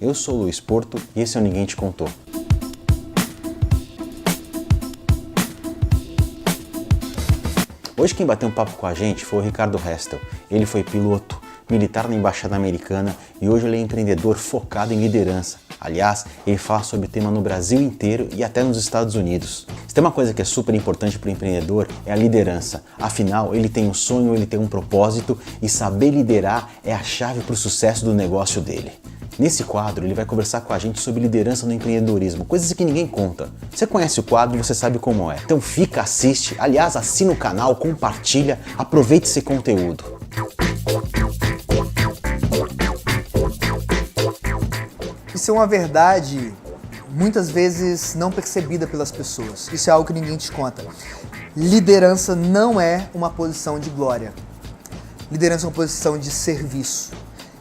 Eu sou o Luiz Porto e esse é o Ninguém Te Contou. Hoje quem bateu um papo com a gente foi o Ricardo Restel. Ele foi piloto, militar na Embaixada Americana e hoje ele é empreendedor focado em liderança. Aliás, ele fala sobre o tema no Brasil inteiro e até nos Estados Unidos. Se tem uma coisa que é super importante para o empreendedor é a liderança. Afinal, ele tem um sonho, ele tem um propósito e saber liderar é a chave para o sucesso do negócio dele. Nesse quadro, ele vai conversar com a gente sobre liderança no empreendedorismo, coisas que ninguém conta. Você conhece o quadro, você sabe como é. Então fica, assiste, aliás, assina o canal, compartilha, aproveite esse conteúdo. Isso é uma verdade muitas vezes não percebida pelas pessoas. Isso é algo que ninguém te conta. Liderança não é uma posição de glória. Liderança é uma posição de serviço.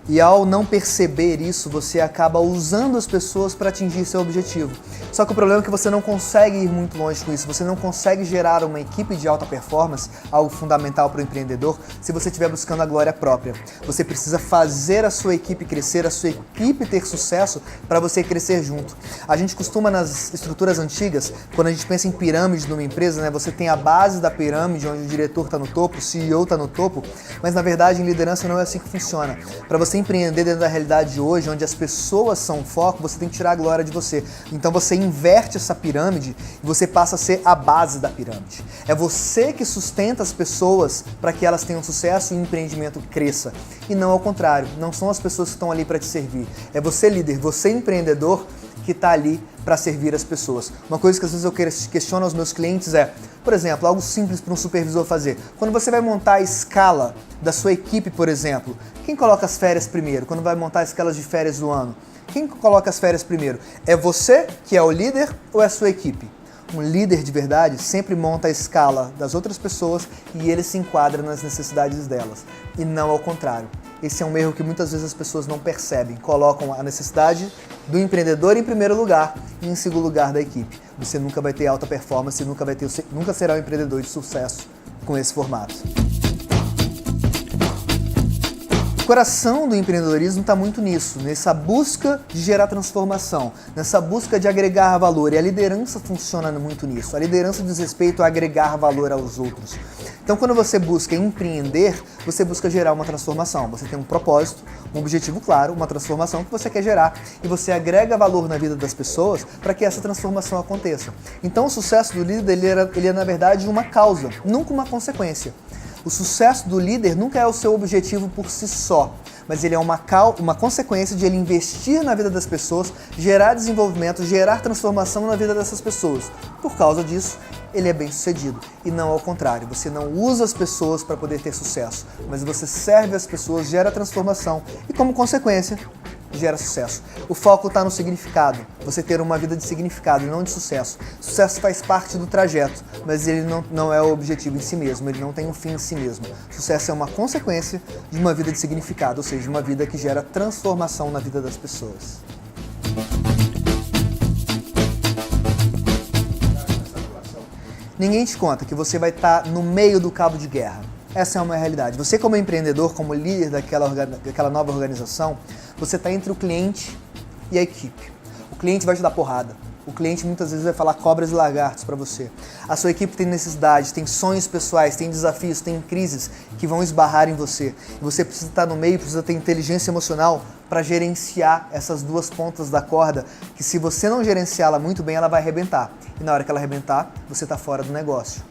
E ao não perceber isso, você acaba usando as pessoas para atingir seu objetivo. Só que o problema é que você não consegue ir muito longe com isso, você não consegue gerar uma equipe de alta performance, algo fundamental para o empreendedor, se você estiver buscando a glória própria. Você precisa fazer a sua equipe crescer, a sua equipe ter sucesso para você crescer junto. A gente costuma nas estruturas antigas, quando a gente pensa em pirâmide numa empresa, né, você tem a base da pirâmide, onde o diretor está no topo, o CEO está no topo, mas na verdade em liderança não é assim que funciona. Para você empreender dentro da realidade de hoje, onde as pessoas são o foco, você tem que tirar a glória de você. Então você inverte essa pirâmide e você passa a ser a base da pirâmide. É você que sustenta as pessoas para que elas tenham sucesso e o empreendimento cresça. E não ao contrário, não são as pessoas que estão ali para te servir. É você líder, você empreendedor que está ali para servir as pessoas. Uma coisa que às vezes eu questiono aos meus clientes é, por exemplo, algo simples para um supervisor fazer. Quando você vai montar a escala da sua equipe, por exemplo, quem coloca as férias primeiro? Quando vai montar as escalas de férias do ano? Quem coloca as férias primeiro? É você, que é o líder, ou é a sua equipe? Um líder de verdade sempre monta a escala das outras pessoas e ele se enquadra nas necessidades delas, e não ao contrário. Esse é um erro que muitas vezes as pessoas não percebem. Colocam a necessidade do empreendedor em primeiro lugar e em segundo lugar da equipe. Você nunca vai ter alta performance, nunca será um empreendedor de sucesso com esse formato. O coração do empreendedorismo está muito nisso, nessa busca de gerar transformação, nessa busca de agregar valor, e a liderança funciona muito nisso. A liderança diz respeito a agregar valor aos outros. Então, quando você busca empreender, você busca gerar uma transformação. Você tem um propósito, um objetivo claro, uma transformação que você quer gerar, e você agrega valor na vida das pessoas para que essa transformação aconteça. Então, o sucesso do líder ele é na verdade uma causa, nunca uma consequência. O sucesso do líder nunca é o seu objetivo por si só, mas ele é uma consequência de ele investir na vida das pessoas, gerar desenvolvimento, gerar transformação na vida dessas pessoas. Por causa disso, ele é bem sucedido. E não ao contrário, você não usa as pessoas para poder ter sucesso, mas você serve as pessoas, gera transformação e, como consequência, gera sucesso. O foco está no significado, você ter uma vida de significado e não de sucesso. Sucesso faz parte do trajeto, mas ele não é o objetivo em si mesmo, ele não tem um fim em si mesmo. Sucesso é uma consequência de uma vida de significado, ou seja, uma vida que gera transformação na vida das pessoas. Ninguém te conta que você vai estar no meio do cabo de guerra. Essa é uma realidade. Você, como empreendedor, como líder daquela nova organização, você está entre o cliente e a equipe. O cliente vai te dar porrada. O cliente muitas vezes vai falar cobras e lagartos para você. A sua equipe tem necessidades, tem sonhos pessoais, tem desafios, tem crises que vão esbarrar em você. E você precisa estar no meio, precisa ter inteligência emocional para gerenciar essas duas pontas da corda, que se você não gerenciá-la muito bem, ela vai arrebentar. E na hora que ela arrebentar, você está fora do negócio.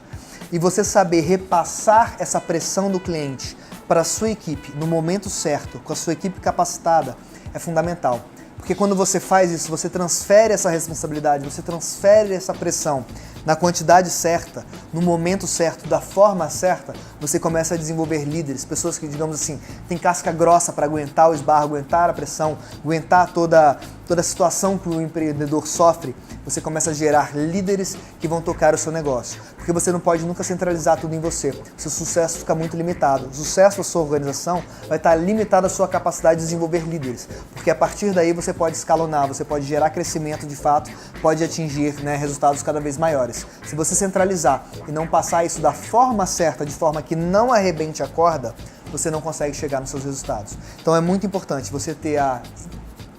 E você saber repassar essa pressão do cliente para a sua equipe no momento certo, com a sua equipe capacitada, é fundamental. Porque quando você faz isso, você transfere essa responsabilidade, você transfere essa pressão na quantidade certa, no momento certo, da forma certa, você começa a desenvolver líderes, pessoas que, digamos assim, têm casca grossa para aguentar o esbarro, aguentar a pressão, aguentar toda a situação que o empreendedor sofre. Você começa a gerar líderes que vão tocar o seu negócio. Porque você não pode nunca centralizar tudo em você. Seu sucesso fica muito limitado. O sucesso da sua organização vai estar limitado à sua capacidade de desenvolver líderes. Porque a partir daí você pode escalonar, você pode gerar crescimento de fato, pode atingir, resultados cada vez maiores. Se você centralizar e não passar isso da forma certa, de forma que não arrebente a corda, você não consegue chegar nos seus resultados. Então é muito importante você ter a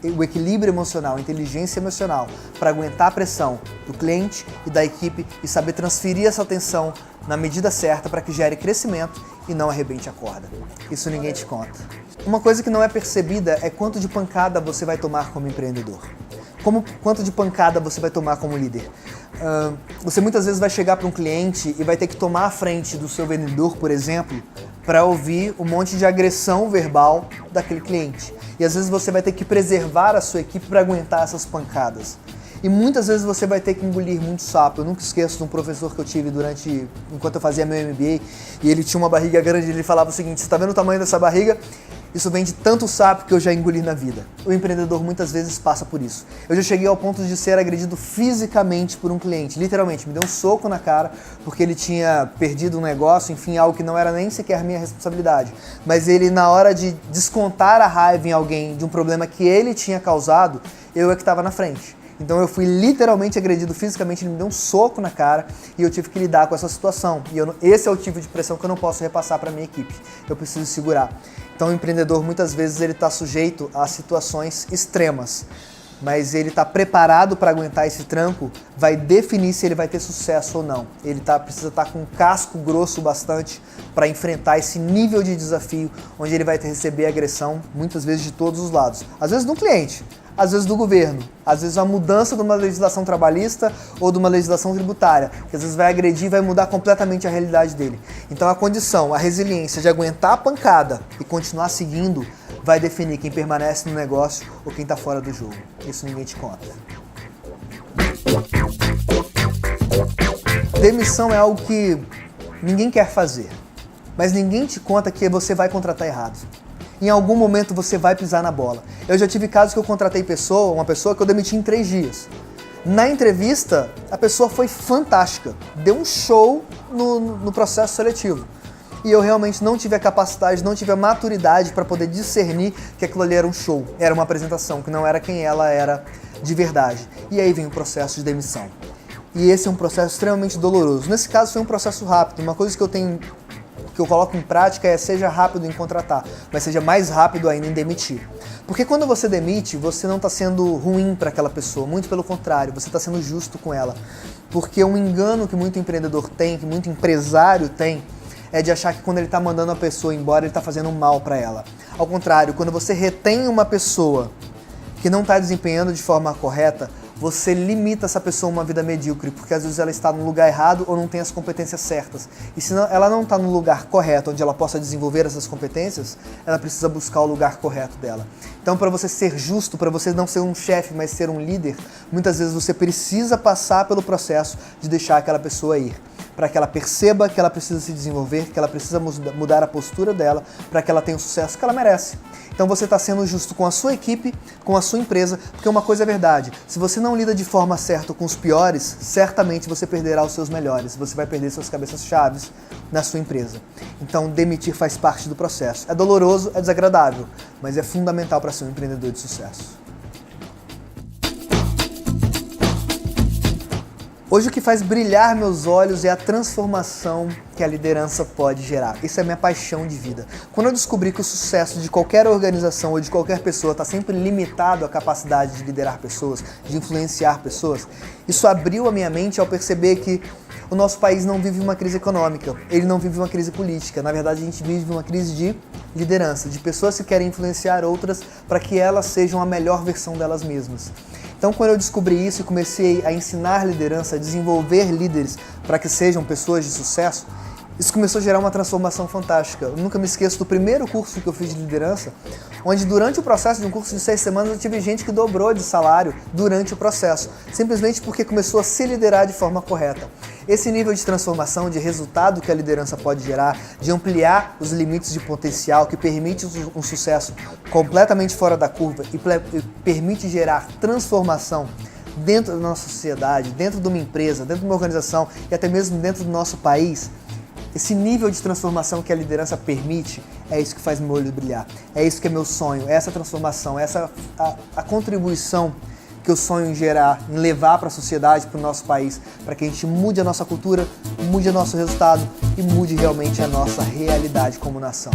o equilíbrio emocional, a inteligência emocional para aguentar a pressão do cliente e da equipe e saber transferir essa atenção na medida certa para que gere crescimento e não arrebente a corda. Isso ninguém te conta. Uma coisa que não é percebida é quanto de pancada você vai tomar como empreendedor. Quanto de pancada você vai tomar como líder. Você muitas vezes vai chegar para um cliente e vai ter que tomar a frente do seu vendedor, por exemplo, para ouvir um monte de agressão verbal daquele cliente. E às vezes você vai ter que preservar a sua equipe para aguentar essas pancadas. E muitas vezes você vai ter que engolir muito sapo. Eu nunca esqueço de um professor que eu tive enquanto eu fazia meu MBA, e ele tinha uma barriga grande e ele falava o seguinte: você está vendo o tamanho dessa barriga? Isso vem de tanto sapo que eu já engoli na vida. O empreendedor muitas vezes passa por isso. Eu já cheguei ao ponto de ser agredido fisicamente por um cliente. Literalmente, me deu um soco na cara porque ele tinha perdido um negócio, enfim, algo que não era nem sequer minha responsabilidade. Mas ele, na hora de descontar a raiva em alguém de um problema que ele tinha causado, eu é que estava na frente. Então eu fui literalmente agredido fisicamente, ele me deu um soco na cara e eu tive que lidar com essa situação. E esse é o tipo de pressão que eu não posso repassar para a minha equipe. Eu preciso segurar. Então o empreendedor muitas vezes ele está sujeito a situações extremas, mas ele está preparado para aguentar esse tranco, vai definir se ele vai ter sucesso ou não. Ele precisa estar com um casco grosso bastante para enfrentar esse nível de desafio, onde ele vai receber agressão, muitas vezes de todos os lados. Às vezes do cliente, às vezes do governo, às vezes a mudança de uma legislação trabalhista ou de uma legislação tributária, que às vezes vai agredir e vai mudar completamente a realidade dele. Então a condição, a resiliência de aguentar a pancada e continuar seguindo vai definir quem permanece no negócio ou quem está fora do jogo. Isso ninguém te conta. Demissão é algo que ninguém quer fazer, mas ninguém te conta que você vai contratar errado. Em algum momento você vai pisar na bola. Eu já tive casos que eu contratei uma pessoa que eu demiti em 3 dias. Na entrevista, a pessoa foi fantástica, deu um show no processo seletivo. E eu realmente não tive a capacidade, não tive a maturidade para poder discernir que aquilo ali era um show, era uma apresentação, que não era quem ela era de verdade. E aí vem o processo de demissão. E esse é um processo extremamente doloroso. Nesse caso foi um processo rápido. Uma coisa que eu coloco em prática é: seja rápido em contratar, mas seja mais rápido ainda em demitir. Porque quando você demite, você não está sendo ruim para aquela pessoa, muito pelo contrário, você está sendo justo com ela. Porque um engano que muito empreendedor tem, que muito empresário tem, é de achar que quando ele está mandando a pessoa embora, ele está fazendo um mal para ela. Ao contrário, quando você retém uma pessoa que não está desempenhando de forma correta, você limita essa pessoa a uma vida medíocre, porque às vezes ela está no lugar errado ou não tem as competências certas. E se ela não está no lugar correto, onde ela possa desenvolver essas competências, ela precisa buscar o lugar correto dela. Então, para você ser justo, para você não ser um chefe, mas ser um líder, muitas vezes você precisa passar pelo processo de deixar aquela pessoa ir, para que ela perceba que ela precisa se desenvolver, que ela precisa mudar a postura dela, para que ela tenha o sucesso que ela merece. Então você está sendo justo com a sua equipe, com a sua empresa, porque uma coisa é verdade: se você não lida de forma certa com os piores, certamente você perderá os seus melhores, você vai perder suas cabeças-chaves na sua empresa. Então demitir faz parte do processo. É doloroso, é desagradável, mas é fundamental para ser um empreendedor de sucesso. Hoje o que faz brilhar meus olhos é a transformação que a liderança pode gerar. Isso é minha paixão de vida. Quando eu descobri que o sucesso de qualquer organização ou de qualquer pessoa está sempre limitado à capacidade de liderar pessoas, de influenciar pessoas, isso abriu a minha mente ao perceber que o nosso país não vive uma crise econômica, ele não vive uma crise política. Na verdade, a gente vive uma crise de liderança, de pessoas que querem influenciar outras para que elas sejam a melhor versão delas mesmas. Então, quando eu descobri isso e comecei a ensinar liderança, a desenvolver líderes para que sejam pessoas de sucesso, isso começou a gerar uma transformação fantástica. Eu nunca me esqueço do primeiro curso que eu fiz de liderança, onde durante o processo de um curso de 6 semanas eu tive gente que dobrou de salário durante o processo, simplesmente porque começou a se liderar de forma correta. Esse nível de transformação, de resultado que a liderança pode gerar, de ampliar os limites de potencial, que permite um sucesso completamente fora da curva e permite gerar transformação dentro da nossa sociedade, dentro de uma empresa, dentro de uma organização e até mesmo dentro do nosso país. Esse nível de transformação que a liderança permite é isso que faz meu olho brilhar. É isso que é meu sonho, é essa transformação, é a contribuição que eu sonho em gerar, em levar para a sociedade, para o nosso país, para que a gente mude a nossa cultura, mude o nosso resultado e mude realmente a nossa realidade como nação.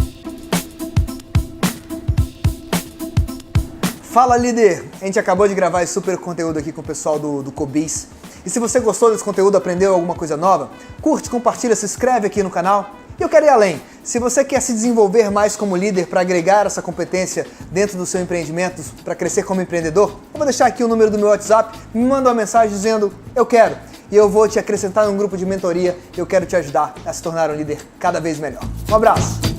Fala, líder! A gente acabou de gravar esse super conteúdo aqui com o pessoal do Cobis. E se você gostou desse conteúdo, aprendeu alguma coisa nova, curte, compartilha, se inscreve aqui no canal. E eu quero ir além. Se você quer se desenvolver mais como líder para agregar essa competência dentro do seu empreendimento, para crescer como empreendedor, eu vou deixar aqui o número do meu WhatsApp, me manda uma mensagem dizendo eu quero. E eu vou te acrescentar num grupo de mentoria e eu quero te ajudar a se tornar um líder cada vez melhor. Um abraço!